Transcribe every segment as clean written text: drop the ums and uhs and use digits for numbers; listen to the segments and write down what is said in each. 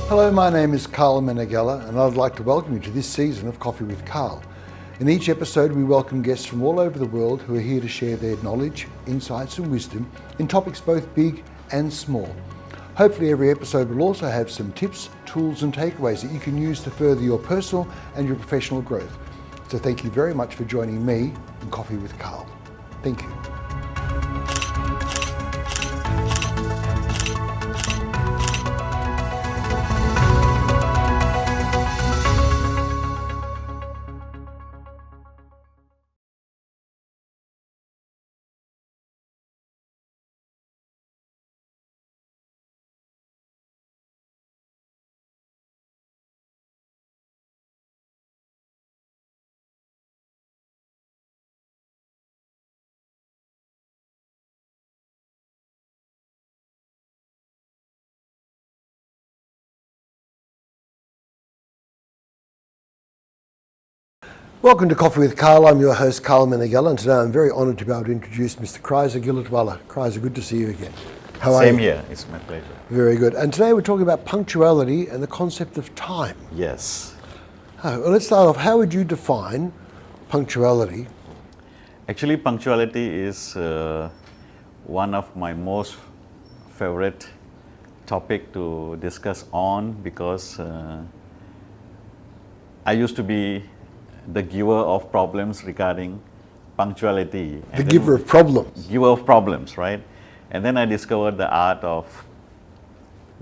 Hello, my name is Karl Meneghella, and I'd like to welcome you to this season of Coffee with Karl. In each episode, we welcome guests from all over the world who are here to share their knowledge, insights and wisdom in topics both big and small. Hopefully every episode will also have some tips, tools and takeaways that you can use to further your personal and your professional growth. So thank you very much for joining me in Coffee with Karl. Thank you. Welcome to Coffee with Karl. I'm your host, Karl Meneghella, and today I'm very honoured to be able to introduce Mr. Kreiser Gilletwala. Kreiser, good to see you again. How are you? Same here. It's my pleasure. Very good. And today we're talking about punctuality and the concept of time. Yes. Well, let's start off. How would you define punctuality? Actually, punctuality is one of my most favorite topic to discuss on because I used to be the giver of problems regarding punctuality. The giver of problems. Giver of problems, right? And then I discovered the art of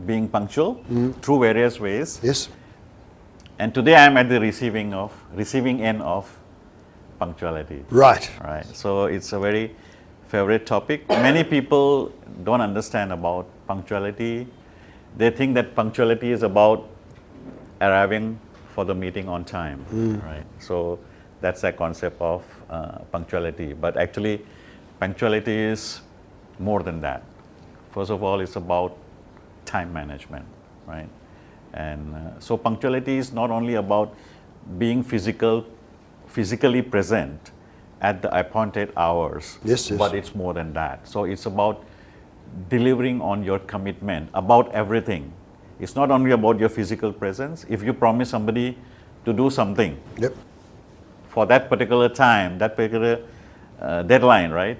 being punctual through various ways. Yes. And today I'm at the receiving end of punctuality. Right. Right. So it's a very favorite topic. Many people don't understand about punctuality. They think that punctuality is about arriving for the meeting on time, right? So that's the concept of punctuality. But actually, punctuality is more than that. First of all, it's about time management, right? And so punctuality is not only about being physically present at the appointed hours, yes. But it's more than that. So it's about delivering on your commitment about everything. It's not only about your physical presence. If you promise somebody to do something for that particular time, that particular deadline, right?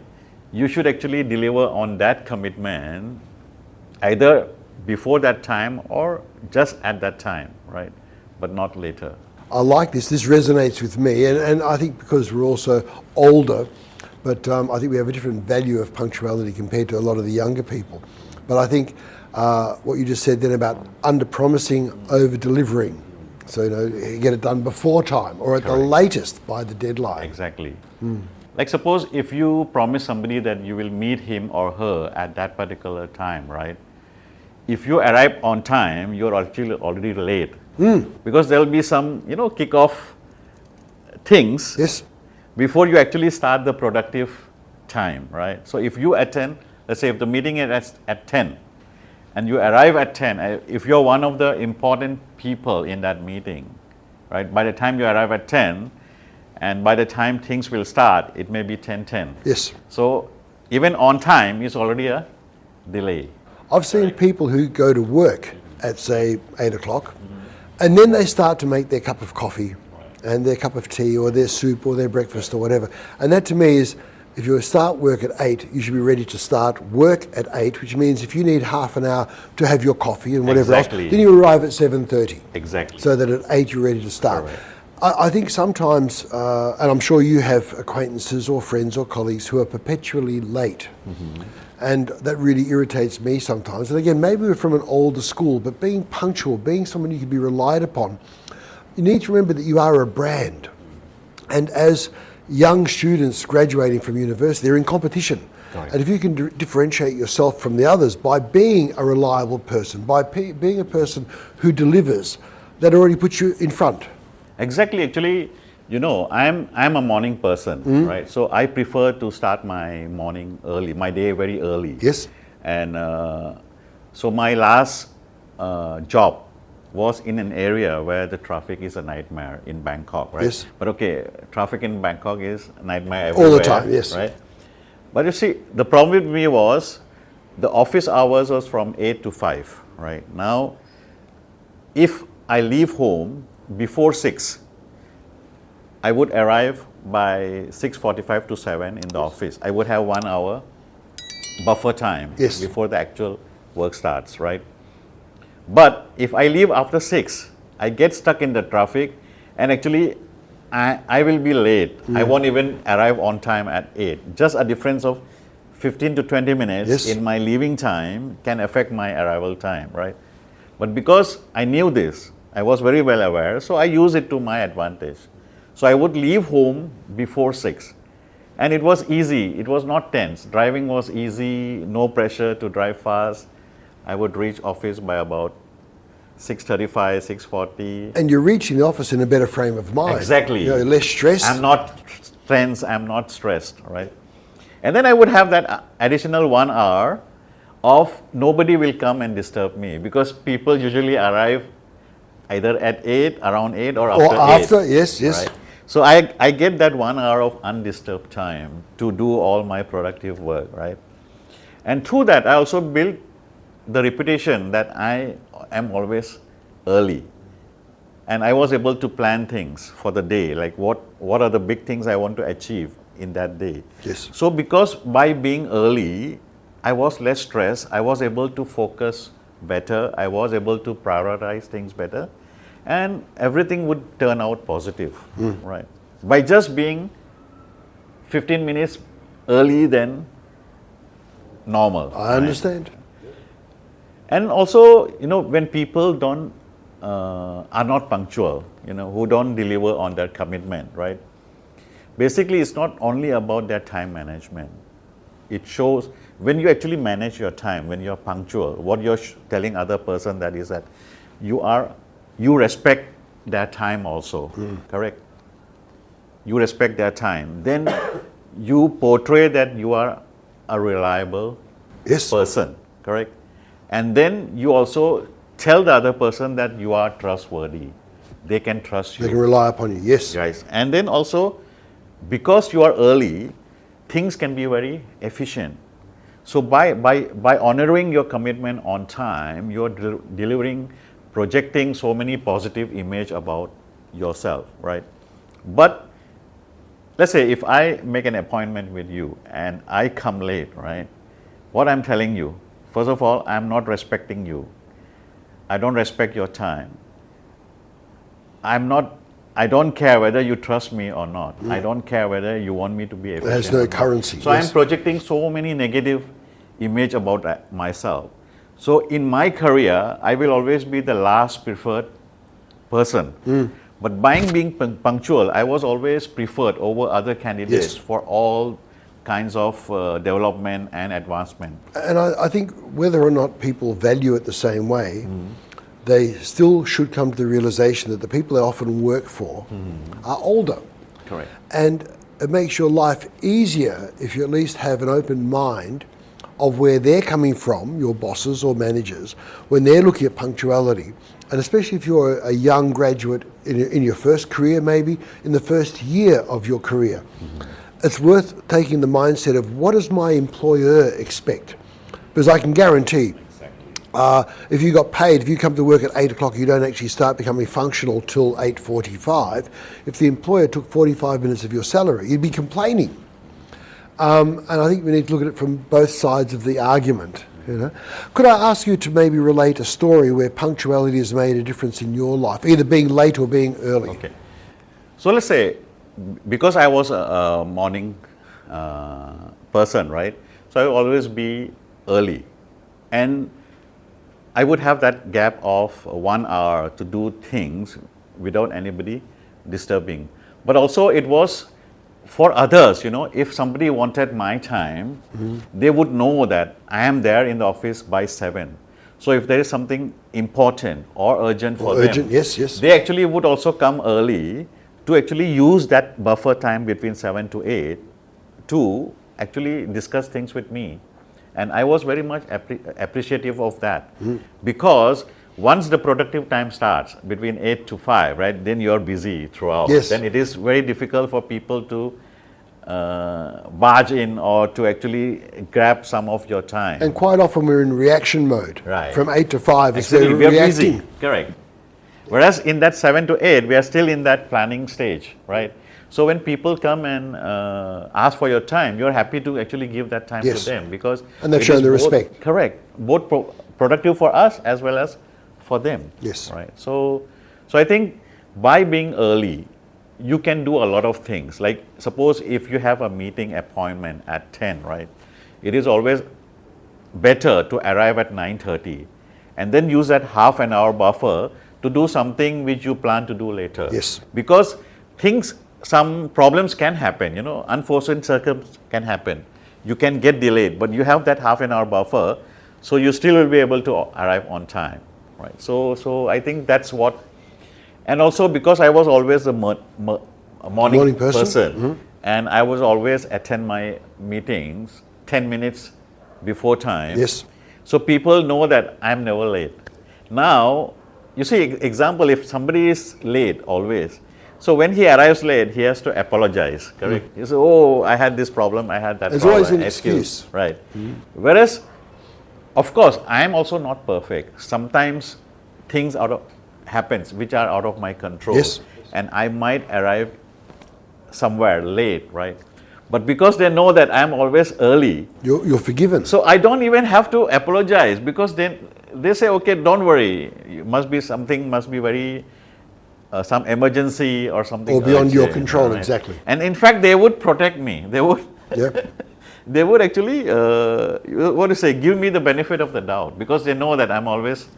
You should actually deliver on that commitment either before that time or just at that time, right? But not later. I like this. This resonates with me. And I think because we're also older, but I think we have a different value of punctuality compared to a lot of the younger people. But I think what you just said then about under-promising, over-delivering. So, you get it done before time or at the latest by the deadline. Exactly. Like suppose if you promise somebody that you will meet him or her at that particular time, right? If you arrive on time, you're actually already late. Because there will be some, kick-off things before you actually start the productive time, right? So if you attend, let's say if the meeting is at 10, and you arrive at 10, if you're one of the important people in that meeting, right? By the time you arrive at 10, and by the time things will start, it may be 10:10. Yes. So even on time is already a delay. I've seen people who go to work at, say, 8 o'clock, and then they start to make their cup of coffee and their cup of tea or their soup or their breakfast or whatever. And that to me is, if you start work at 8, you should be ready to start work at 8, which means if you need half an hour to have your coffee and whatever else, then you arrive at 7:30. Exactly. So that at 8 you're ready to start. I think sometimes, and I'm sure you have acquaintances or friends or colleagues who are perpetually late. And that really irritates me sometimes. And again, maybe we're from an older school, but being punctual, being someone you can be relied upon, you need to remember that you are a brand. And as young students graduating from university, they're in competition. And if you can differentiate yourself from the others by being a reliable person, by being a person who delivers, that already puts you in front. Exactly. Actually, I'm a morning person, right? So I prefer to start my morning early, my day very early. Yes. And so my last job was in an area where the traffic is a nightmare in Bangkok, right? Yes. But okay, traffic in Bangkok is a nightmare everywhere. All the time, yes. Right? But you see, the problem with me was the office hours was from 8 to 5, right? Now, if I leave home before 6, I would arrive by 6:45 to 7 in the office. I would have 1 hour buffer time Yes. before the actual work starts, right? But if I leave after 6, I get stuck in the traffic, and actually I will be late. I won't even arrive on time at 8. Just a difference of 15 to 20 minutes Yes. in my leaving time can affect my arrival time, right? But because I knew this, I was very well aware, so I use it to my advantage. So I would leave home before 6. And it was easy, it was not tense. Driving was easy, no pressure to drive fast. I would reach office by about 6:35, 6:40. And you're reaching the office in a better frame of mind. Exactly. You know, less stress. I'm not tense, I'm not stressed, right? And then I would have that additional 1 hour of nobody will come and disturb me, because people usually arrive either at 8, around 8 or after 8. Or after, yes. Right? So I get that 1 hour of undisturbed time to do all my productive work, right? And through that, I also built the reputation that I am always early. And I was able to plan things for the day, like what are the big things I want to achieve in that day. Yes. So because by being early, I was less stressed, I was able to focus better, I was able to prioritize things better, and everything would turn out positive, right? By just being 15 minutes early than normal. I understand. And also, when people are not punctual, who don't deliver on their commitment, right? Basically, it's not only about their time management. It shows when you actually manage your time, when you're punctual, what you're telling other person that is that you respect their time also, correct? You respect their time. Then you portray that you are a reliable person, correct? And then you also tell the other person that you are trustworthy. They can trust you. They can rely upon you, yes. Guys. And then also, because you are early, things can be very efficient. So by honoring your commitment on time, you're delivering, projecting so many positive image about yourself, right? But let's say if I make an appointment with you and I come late, right? What I'm telling you, first of all, I'm not respecting you. I don't respect your time. I don't care whether you trust me or not. I don't care whether you want me to be efficient. It has no currency. So I'm projecting so many negative image about myself. So in my career, I will always be the last preferred person. But by being punctual, I was always preferred over other candidates for all kinds of development and advancement. And I think whether or not people value it the same way, they still should come to the realization that the people they often work for are older. Correct. And it makes your life easier if you at least have an open mind of where they're coming from, your bosses or managers, when they're looking at punctuality. And especially if you're a young graduate in your first career, maybe in the first year of your career, it's worth taking the mindset of what does my employer expect? Because I can guarantee if you got paid, if you come to work at 8 o'clock, you don't actually start becoming functional till 8:45. If the employer took 45 minutes of your salary, you'd be complaining. And I think we need to look at it from both sides of the argument. Could I ask you to maybe relate a story where punctuality has made a difference in your life, either being late or being early? Okay. So let's say, because I was a morning person, right? So I would always be early. And I would have that gap of 1 hour to do things without anybody disturbing. But also it was for others, if somebody wanted my time, they would know that I am there in the office by 7. So if there is something important or urgent for them, they actually would also come early to actually use that buffer time between 7 to 8 to actually discuss things with me. And I was very much appreciative of that, because once the productive time starts between 8 to 5, right, then you're busy throughout. Then it is very difficult for people to barge in or to actually grab some of your time. And quite often we're in reaction mode. Right. From 8 to 5. Actually, we are busy. Correct. Whereas in that 7 to 8, we are still in that planning stage, right? So when people come and ask for your time, you're happy to actually give that time Yes. to them because And they've it shown is the both- respect. Correct, both productive for us as well as for them. Yes. Right. So I think by being early, you can do a lot of things. Like suppose if you have a meeting appointment at 10, right? It is always better to arrive at 9:30 and then use that half an hour buffer to do something which you plan to do later. Yes. Because some problems can happen, unforeseen circumstances can happen. You can get delayed, but you have that half an hour buffer, so you still will be able to arrive on time, right? So I think that's what, and also because I was always a morning person, and I was always attend my meetings 10 minutes before time. Yes. So people know that I'm never late. Now, you see, example, if somebody is late always, so when he arrives late, he has to apologize, correct? He says, oh, I had this problem, I had that There's problem. always an excuse. Right. Whereas, of course, I am also not perfect. Sometimes things happens which are out of my control. Yes. And I might arrive somewhere late, right? But because they know that I'm always early, You're forgiven. so I don't even have to apologize because then they say, okay, don't worry, must be very some emergency or something. Or beyond your urgent, control, right? exactly. And in fact, they would protect me. They would. Yep. They would actually, give me the benefit of the doubt because they know that I'm always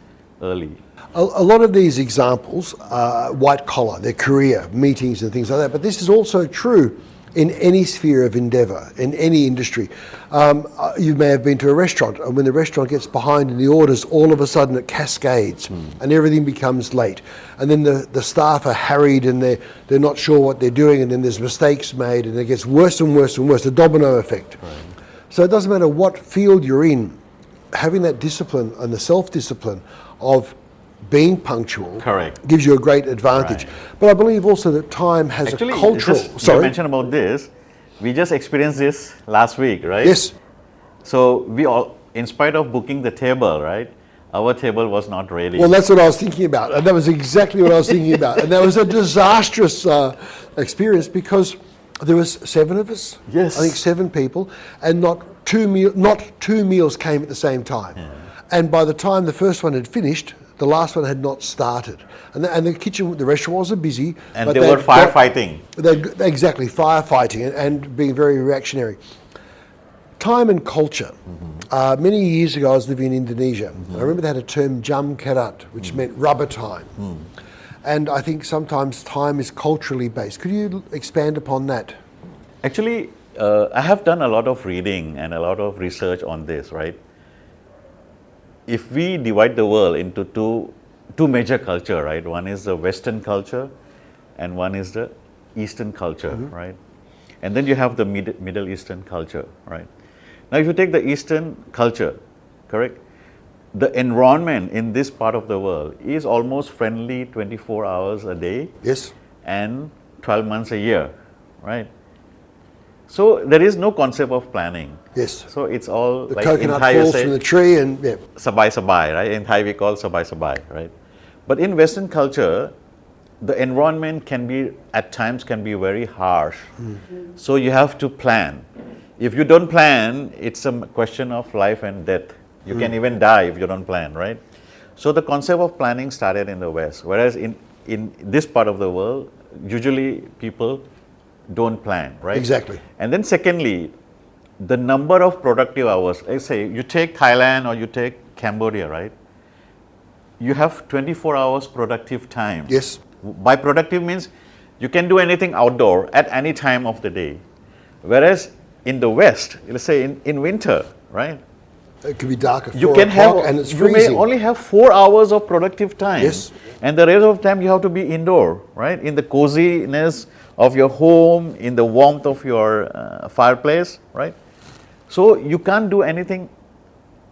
early. A lot of these examples are white collar, their career, meetings and things like that. But this is also true in any sphere of endeavour, in any industry. You may have been to a restaurant, and when the restaurant gets behind in the orders, all of a sudden it cascades and everything becomes late. And then the staff are harried and they're not sure what they're doing, and then there's mistakes made, and it gets worse and worse and worse, the domino effect. Right. So it doesn't matter what field you're in, having that discipline and the self-discipline of being punctual Correct. gives you a great advantage. Right. But I believe also that time has Actually, a cultural... you mentioned about this. We just experienced this last week, right? Yes. So we all, in spite of booking the table, right, our table was not ready. Well, that's what I was thinking about. And that was exactly what I was thinking about. And that was a disastrous experience because there was 7 of us. Yes. I think 7 people. And not two meals came at the same time. Yeah. And by the time the first one had finished, the last one had not started. And the kitchen, the restaurant wasn't busy. And they were firefighting. Exactly, firefighting and being very reactionary. Time and culture. Many years ago, I was living in Indonesia. I remember they had a term, jam karat, which meant rubber time. And I think sometimes time is culturally based. Could you expand upon that? Actually, I have done a lot of reading and a lot of research on this, right? If we divide the world into two major culture, right? One is the Western culture and one is the Eastern culture, right? And then you have the Middle Eastern culture, right? Now, if you take the Eastern culture, correct? The environment in this part of the world is almost friendly 24 hours a day. Yes. And 12 months a year, right? So there is no concept of planning. Yes. So it's all the like coconut in Thai you falls say, from the tree and yeah. sabai, right? In Thai we call sabai, right? But in Western culture, the environment can be, at times can be very harsh. So you have to plan. If you don't plan, it's a question of life and death. You can even die if you don't plan, right? So the concept of planning started in the West, whereas in this part of the world, usually people don't plan, right? Exactly. And then secondly, the number of productive hours. Let's say you take Thailand or you take Cambodia, right? You have 24 hours productive time. Yes. By productive means you can do anything outdoor at any time of the day. Whereas in the West, let's say in winter, right? It could be dark at 4 You can o'clock have, and it's you freezing. may only have 4 hours of productive time. Yes. And the rest of the time you have to be indoor, right? In the coziness of your home, in the warmth of your fireplace, right? So you can't do anything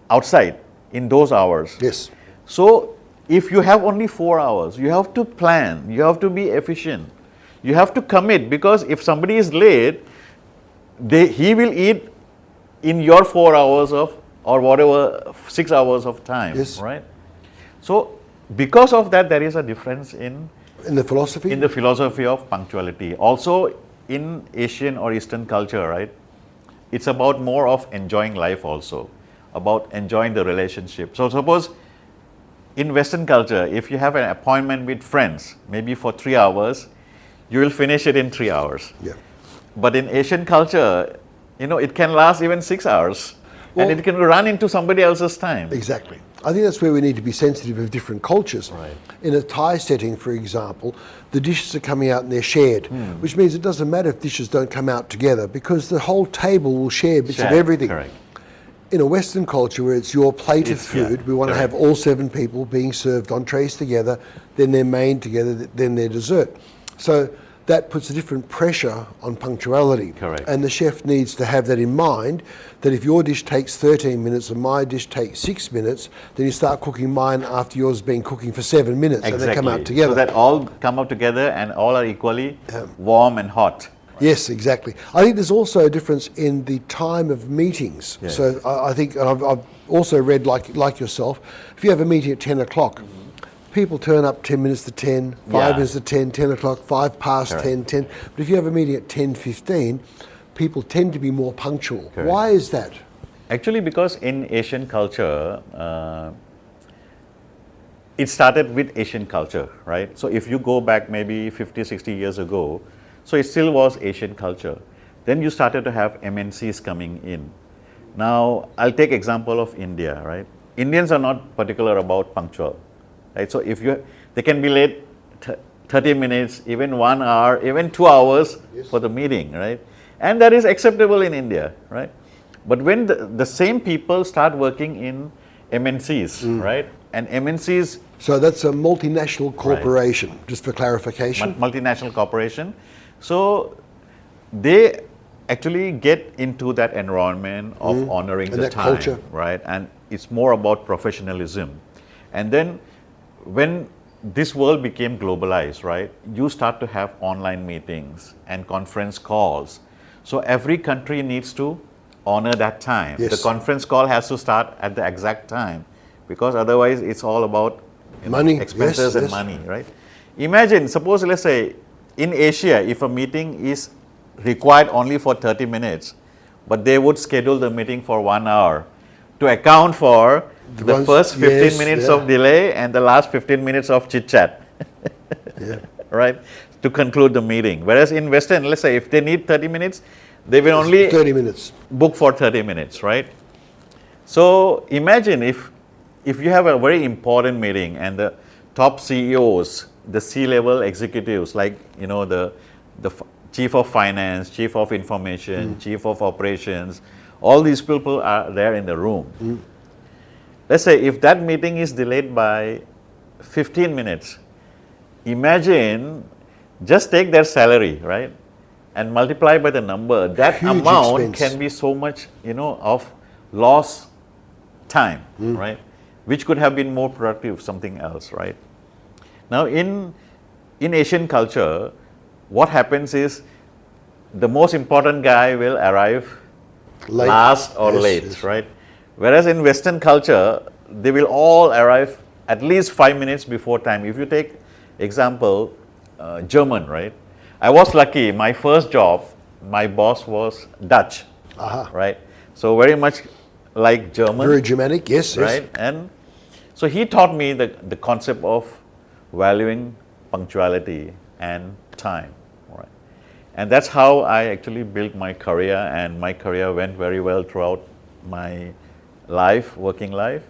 outside in those hours. Yes. So if you have only 4 hours, you have to plan, you have to be efficient, you have to commit, because if somebody is late, he will eat in your 4 hours of, or whatever, 6 hours of time, Yes. right? So because of that, there is a difference in the philosophy? in the philosophy of punctuality. Also, in Asian or Eastern culture, right, it's about more of enjoying life also, about enjoying the relationship. So suppose in Western culture, if you have an appointment with friends, maybe for 3 hours, you will finish it in 3 hours. Yeah. But in Asian culture, it can last even 6 hours. Well, and it can run into somebody else's time. Exactly. I think that's where we need to be sensitive of different cultures. Right. In a Thai setting, for example, the dishes are coming out and they're shared, which means it doesn't matter if dishes don't come out together because the whole table will share bits of everything. Correct. In a Western culture where it's your plate of food, we want to have all 7 people being served entrees together, then their main together, then their dessert. So that puts a different pressure on punctuality. Correct. And the chef needs to have that in mind, that if your dish takes 13 minutes and my dish takes 6 minutes, then you start cooking mine after yours has been cooking for 7 minutes and they come out together. So that all come out together and all are equally warm and hot. Yes, exactly. I think there's also a difference in the time of meetings. Yes. So I think, and I've also read like yourself, if you have a meeting at 10 o'clock, people turn up 10 minutes to 10, 5 minutes to 10, 10 o'clock, 5 past 10, 10. But if you have a meeting at 10:15, people tend to be more punctual. Correct. Why is that? Actually, because in Asian culture, it started with Asian culture, right? So if you go back maybe 50, 60 years ago, so it still was Asian culture. Then you started to have MNCs coming in. Now, I'll take example of India, right? Indians are not particular about punctual, right? So if they can be late 30 minutes, even 1 hour, even 2 hours for the meeting, right? And that is acceptable in India, right? But when the same people start working in MNCs, right? And MNCs... So that's a multinational corporation, just for clarification. Multinational corporation. So they actually get into that environment of honoring and the that time, culture. right? And it's more about professionalism. And then when this world became globalized, right, you start to have online meetings and conference calls. So every country needs to honor that time. Yes. The conference call has to start at the exact time because otherwise it's all about money, expenses and money, right? Imagine, suppose, let's say, in Asia, if a meeting is required only for 30 minutes, but they would schedule the meeting for 1 hour to account for the first 15 minutes of delay and the last 15 minutes of chit-chat, right, to conclude the meeting. Whereas in Western, let's say, if they need 30 minutes, they will only 30 minutes. book for 30 minutes, right? So imagine if you have a very important meeting and the top CEOs, the C-level executives, like the chief of finance, chief of information, chief of operations, all these people are there in the room. Let's say if that meeting is delayed by 15 minutes, imagine, just take their salary, right, and multiply by the number. That Huge amount expense. can be so much, of lost time, right, which could have been more productive, something else, right? Now, in Asian culture, what happens is the most important guy will arrive last or late, right? Whereas in Western culture, they will all arrive at least 5 minutes before time. If you take example, German, right? I was lucky. My first job, my boss was Dutch, right? So very much like German. Very Germanic, yes. Right? And so he taught me the concept of valuing punctuality and time, right? And that's how I actually built my career, and my career went very well throughout my life, working life.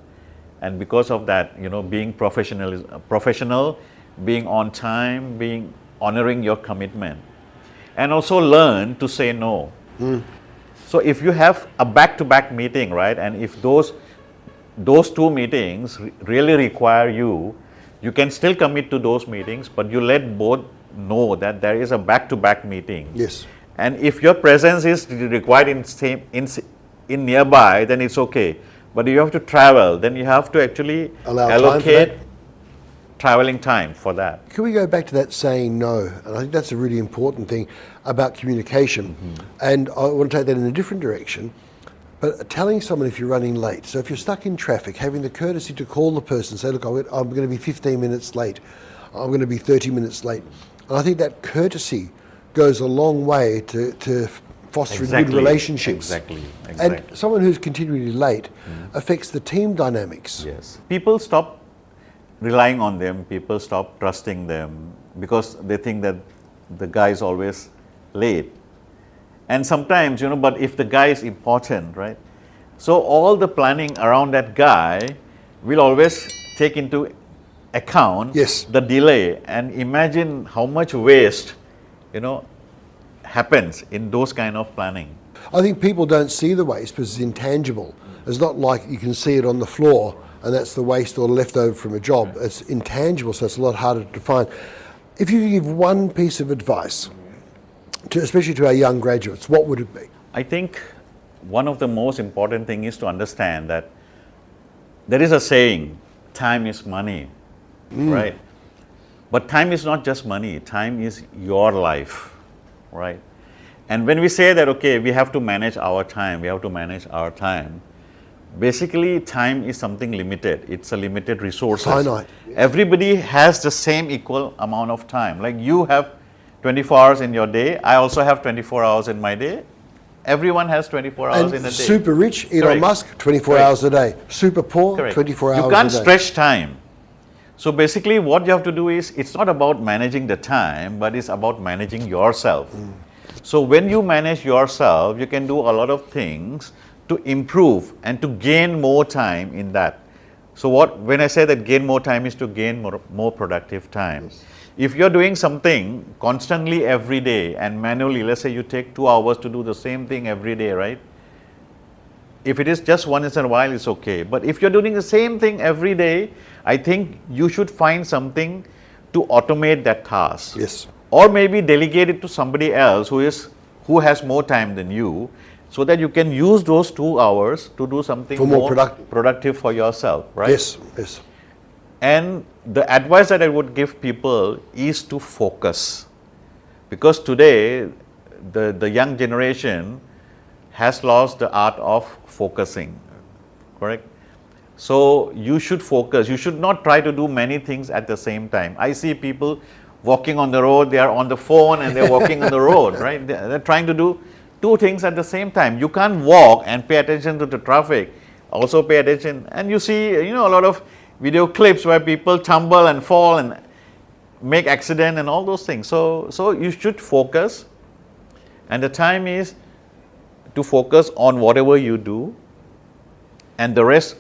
And because of that, being professional, being on time, honoring your commitment, and also learn to say no. So if you have a back-to-back meeting, right, and if those 2 meetings really require you can still commit to those meetings, but you let both know that there is a back-to-back meeting. Yes. And if your presence is required in nearby, then it's okay. But if you have to travel, then you have to actually allocate traveling time for that. Can we go back to that saying no? And I think that's a really important thing about communication. And I want to take that in a different direction. But telling someone if you're running late, so if you're stuck in traffic, having the courtesy to call the person, say, look, I'm going to be 15 minutes late, I'm going to be 30 minutes late. And I think that courtesy goes a long way to fostering good relationships. Exactly. And someone who's continually late affects the team dynamics. Yes. People stop relying on them, people stop trusting them because they think that the guy is always late. And sometimes, but if the guy is important, right? So all the planning around that guy will always take into account the delay, and imagine how much waste, happens in those kind of planning. I think people don't see the waste because it's intangible. It's not like you can see it on the floor and that's the waste or leftover from a job. It's intangible, so it's a lot harder to define. If you could give one piece of advice, especially to our young graduates, what would it be? I think one of the most important things is to understand that there is a saying, time is money, right? But time is not just money, time is your life, right? And when we say that, okay, we have to manage our time, basically time is something limited. It's a limited resource. Finite. Everybody has the same equal amount of time. Like you have 24 hours in your day, I also have 24 hours in my day. Everyone has 24 hours in a day. Super rich, Elon Musk, 24 hours a day. Super poor, 24 hours a day. You can't stretch time. So basically what you have to do is, it's not about managing the time, but it's about managing yourself. So when you manage yourself, you can do a lot of things to improve and to gain more time in that. So when I say that gain more time is to gain more productive time. If you're doing something constantly every day and manually, let's say you take 2 hours to do the same thing every day, right? If it is just once in a while, it's okay. But if you're doing the same thing every day, I think you should find something to automate that task. Yes. Or maybe delegate it to somebody else who has more time than you, so that you can use those 2 hours to do something more productive for yourself, right? Yes, yes. And the advice that I would give people is to focus. Because today, the young generation has lost the art of focusing, correct? So you should focus. You should not try to do many things at the same time. I see people walking on the road, they are on the phone and they're walking on the road, right? They're trying to do 2 things at the same time. You can't walk and pay attention to the traffic, also pay attention. And you see, a lot of video clips where people tumble and fall and make accident and all those things. So you should focus, and the time is to focus on whatever you do, and the rest,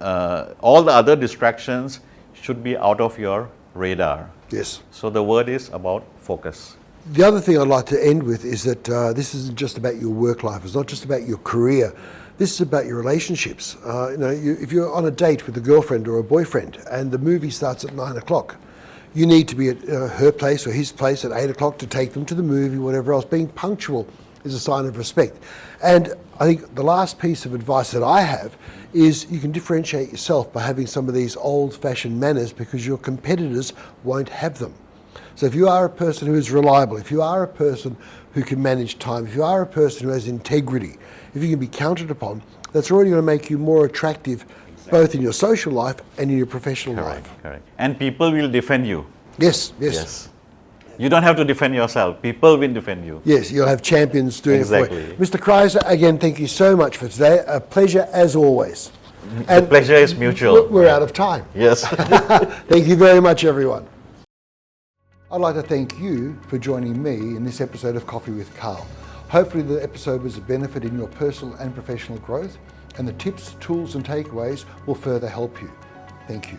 all the other distractions should be out of your radar. Yes. So the word is about focus. The other thing I'd like to end with is that this isn't just about your work life. It's not just about your career. This is about your relationships. If you're on a date with a girlfriend or a boyfriend and the movie starts at 9 o'clock, you need to be at her place or his place at 8 o'clock to take them to the movie, whatever else. Being punctual is a sign of respect. And I think the last piece of advice that I have is you can differentiate yourself by having some of these old-fashioned manners, because your competitors won't have them. So if you are a person who is reliable, if you are a person who can manage time, if you are a person who has integrity, if you can be counted upon, that's already going to make you more attractive, both in your social life and in your professional life. Correct. And people will defend you. Yes, yes. Yes. You don't have to defend yourself. People will defend you. Yes, you'll have champions doing it for you. Mr. Kreiser, again, thank you so much for today. A pleasure as always. And the pleasure is mutual. We're out of time. Yes. Thank you very much, everyone. I'd like to thank you for joining me in this episode of Coffee with Karl. Hopefully the episode was a benefit in your personal and professional growth, and the tips, tools and takeaways will further help you. Thank you.